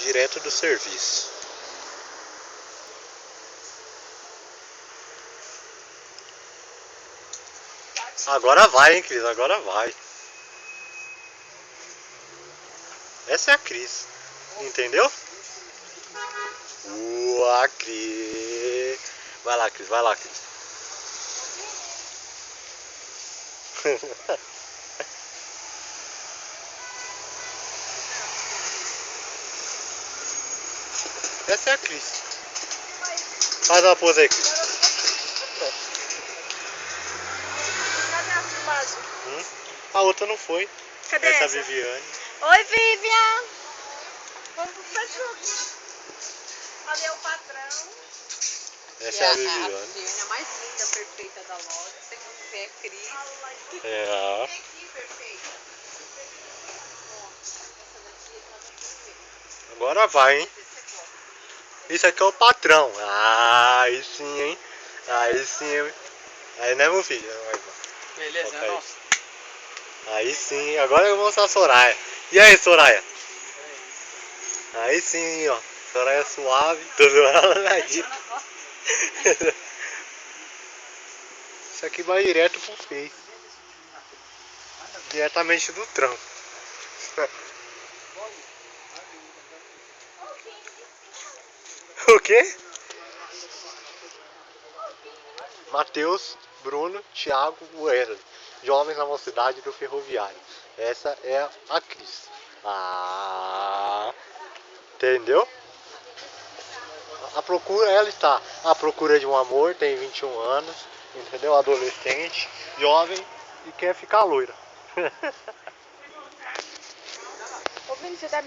direto do serviço. Agora vai, hein, Cris? Agora vai. Essa é a Cris. Entendeu? A Cris. Vai lá, Cris. Vai lá, Cris. Essa é a Cris. Faz uma pose aí, Cris. Cadê a filmagem? A outra não foi. Cadê essa? essa? É a Viviane. Oi, Vivian! Vamos pro Facebook. Ali é o patrão. Essa é a A Viviane. Viviane é a mais linda, perfeita da loja. Segundo vem a Cris. É. Vem aqui, perfeita. Ó, essa daqui é pra você. Agora vai, hein? Isso aqui é o patrão. Ah, aí sim, hein? Aí sim, hein? Aí não é meu filho. Beleza, Toca é aí. nosso. Aí sim, agora eu vou mostrar a Soraya. E aí, Soraya? Aí sim, ó. Soraya suave. Tô zoando na dica. Isso aqui vai direto pro Face. Diretamente do trampo. O quê? Matheus, Bruno, Thiago, Wesley. Jovens na mocidade do ferroviário. Essa é a Cris. Ah, entendeu? A procura, ela está à procura de um amor, tem 21 anos, entendeu? Adolescente, jovem e quer ficar loira. Ô, Vini, você tá